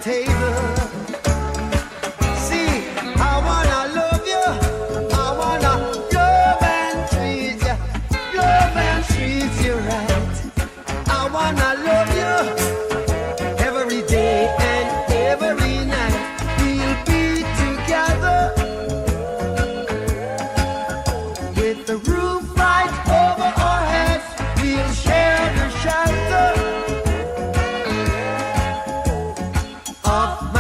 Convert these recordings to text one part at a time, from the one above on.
table. See, I wanna love you, I wanna love and treat you right. I wanna love you every day and every night. We'll be together with the roof right over our heads. We'll share the shelter of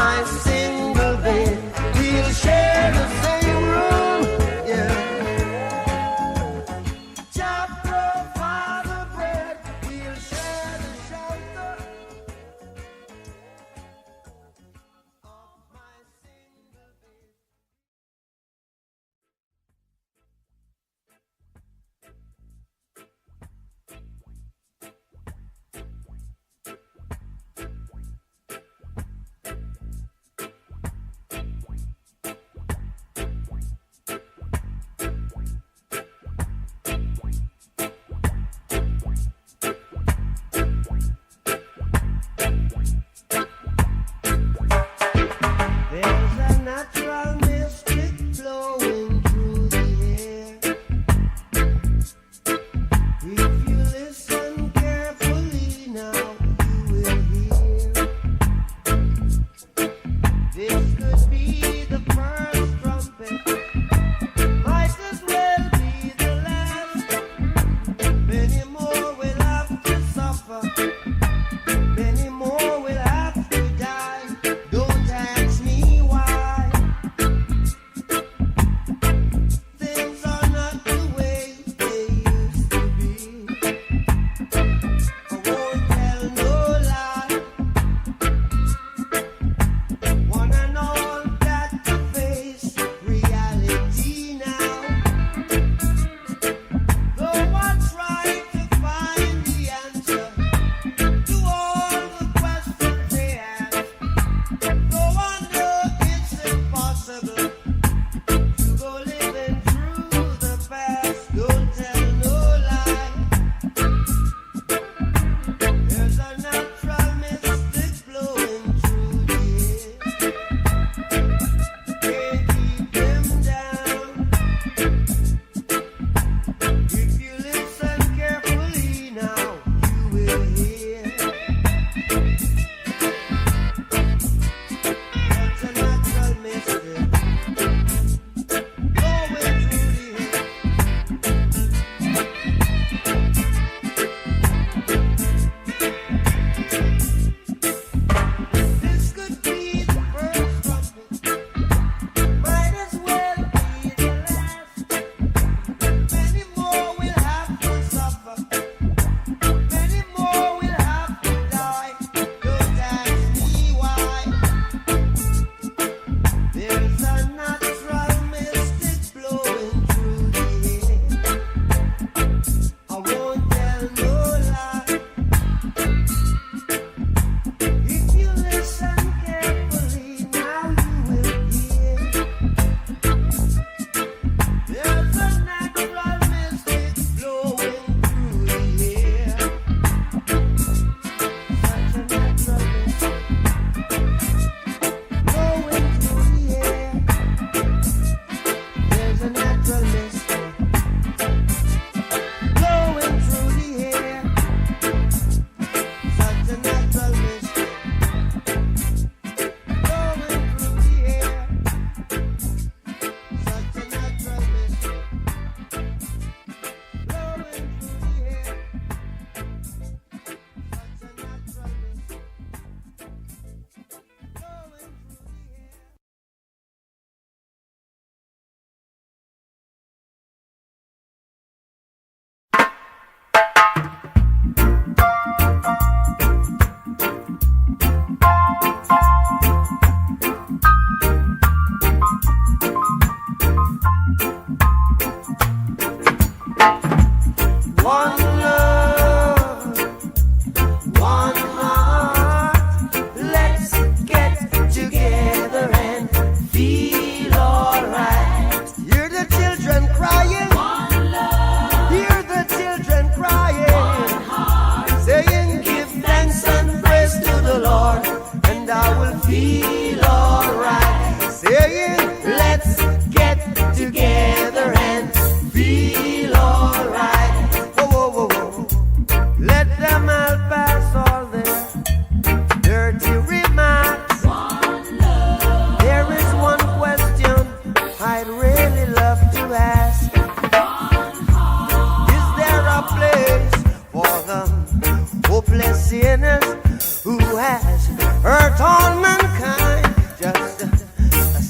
hurt on mankind, just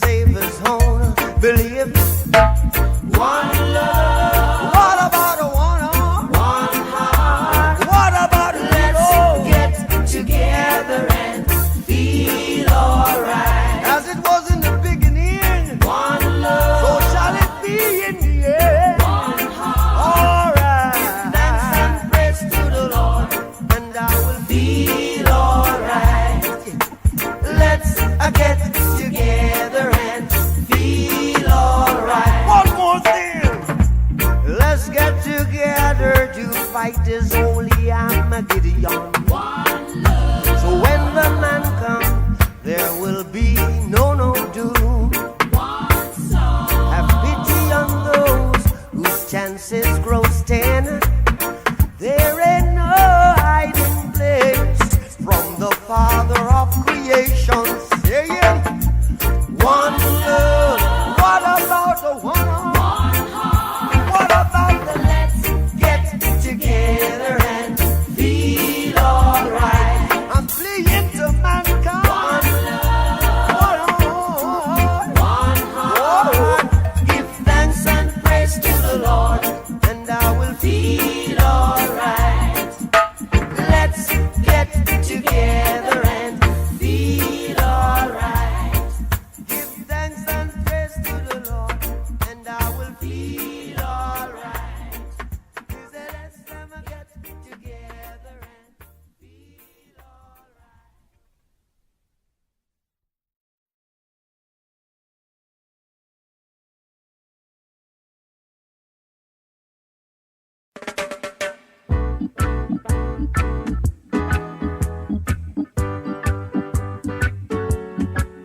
save his own belief. One love. What about a one heart? What about let's get together and feel alright? As it was in the beginning, one love. So shall it be in the end. One heart. Alright. Thanks and praise to the Lord, and I will feel alright. Let's get together and feel alright. One more thing. Let's get together to fight this holy Armageddon. One love. So when the man comes, there will be no doom. One soul. Have pity on those whose chances grow thin. There ain't no hiding place from the Father of creation. Say it. One love. What about the one heart? What about the let's get together and feel alright? I'm fleeing to mankind. One love. One heart. Give thanks and praise to the Lord, and I will feel alright. Let's get together and feel alright. Give thanks and praise to the Lord, and I will feel alright. Is the last time I get together and feel alright.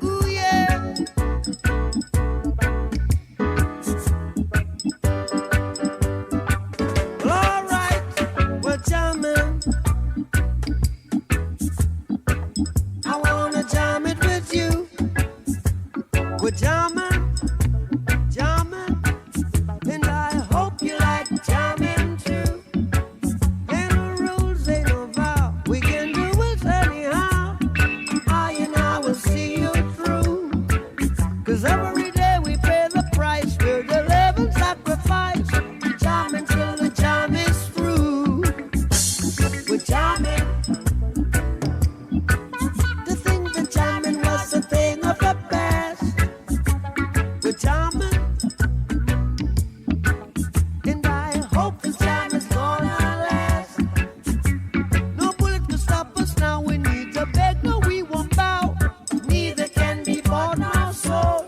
Ooh yeah. Well, alright, we're jamming. I wanna jam it with you. We're jamming, and I hope you like jamming too. Ain't no rules, ain't no vow. We can do it anyhow. I and I will see you through. 'Cause every day we pay the price. We're the living sacrifice. Jamming till the jam is through. We're jamming. To think that jamming was a thing of the past. We're jamming. And I hope this jam is gonna last. No bullet can stop us now. We need to beg, no, we won't bow. Neither can be bought nor sold.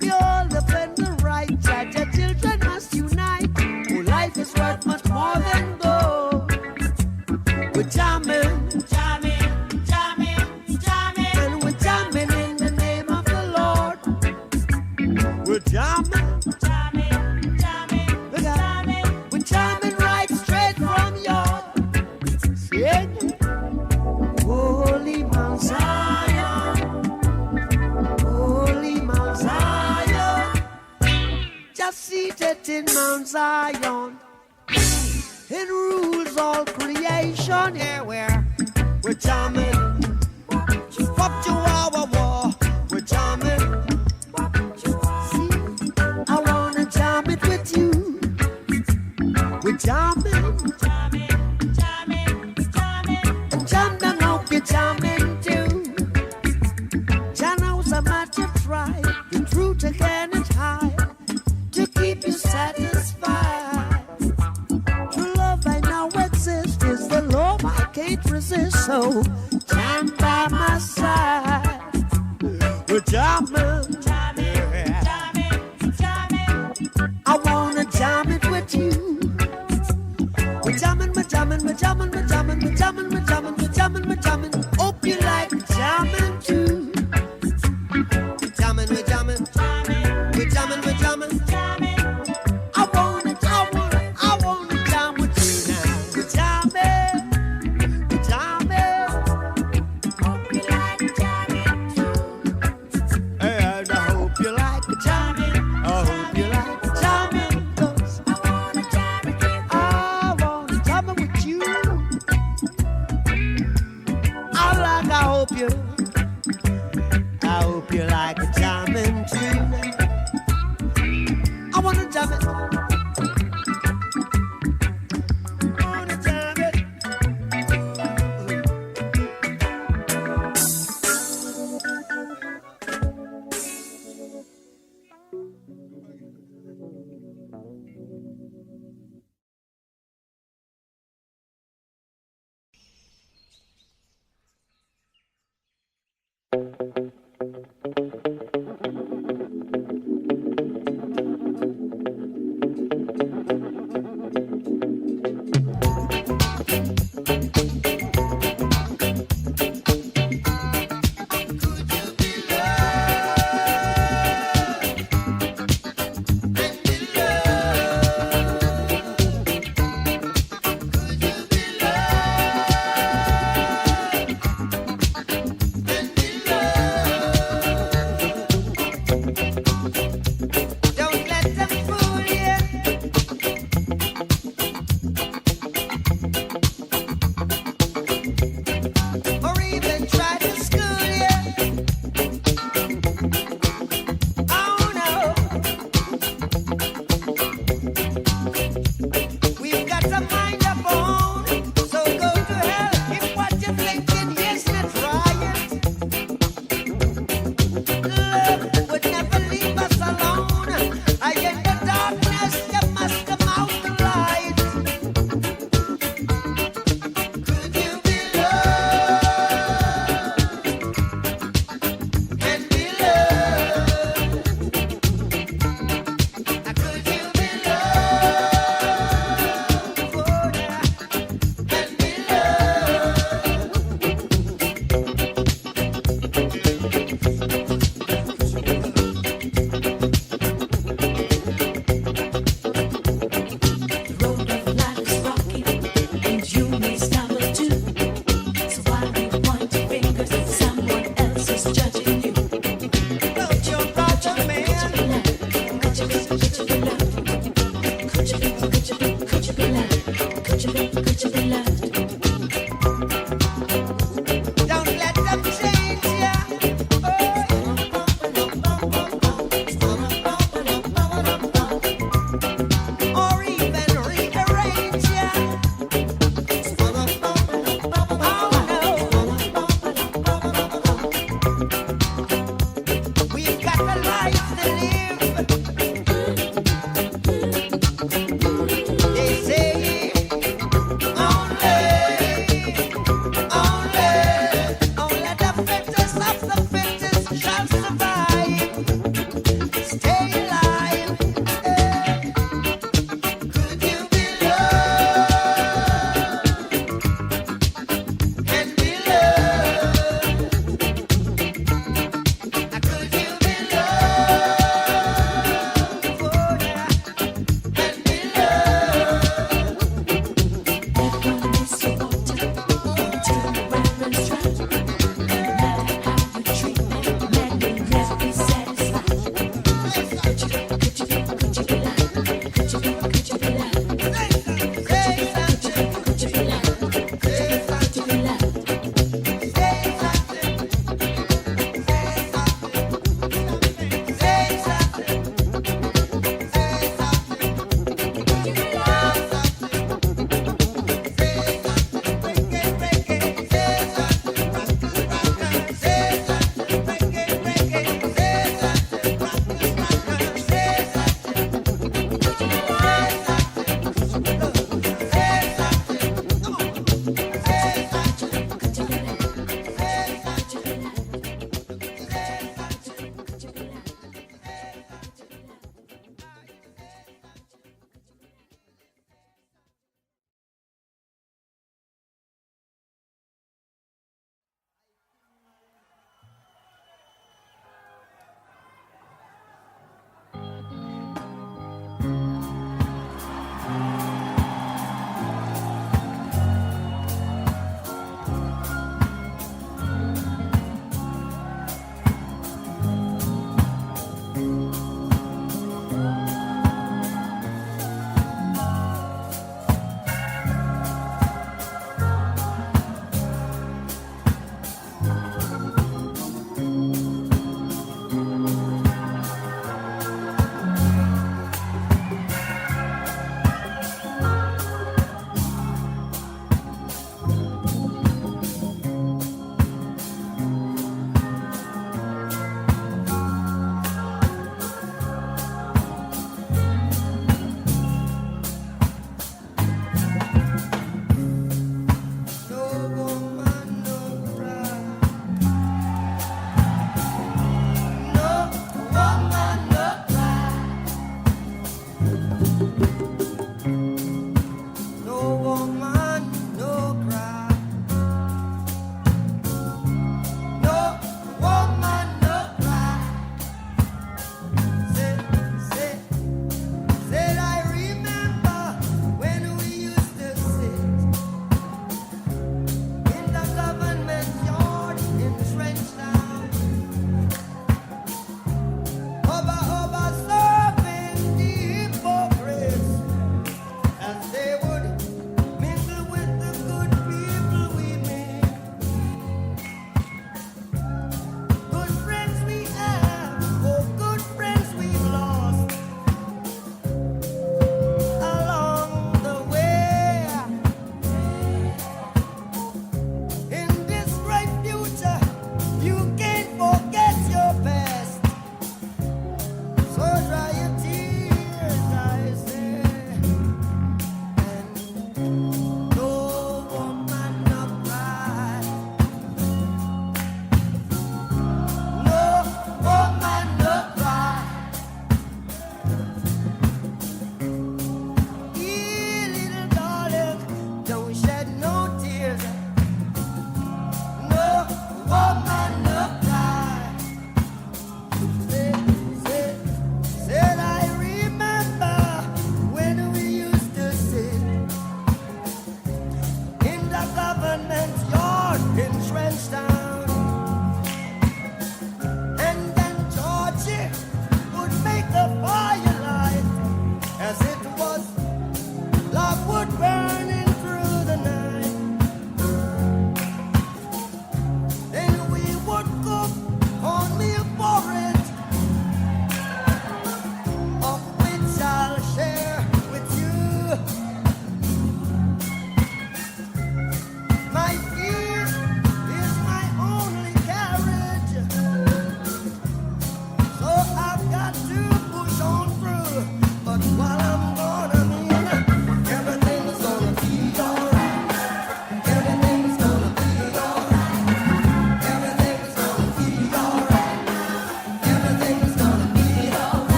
We all defend the right. Judge, our children must unite. Oh, life is worth much more than gold. We're jamming, and we're jamming in the name of the Lord. We're jamming, we're jamming right straight from your holy Mount Zion, holy Mount Zion, just seated in Mount Zion. It rules all creation. Here we're jamming. Pop Chihuahua, we're jamming. See, I wanna jam it with you. We're jamming. And jam down, hope you're jamming too. Janos are much to try. The truth again is high to keep you satisfied. True love I know exists is the love I can't resist. So jam by my side. We're jamming. I wanna jam it with you. We're jamming. Hope you like jamming too. We're jamming. I wanna jam with you now. We're jamming. Hope you like jamming too. And I hope you like jamming. I hope you like jamming. 'Cause I wanna jam it with you. hope you like a jamming tune. I wanna jam it. Wanna jam it.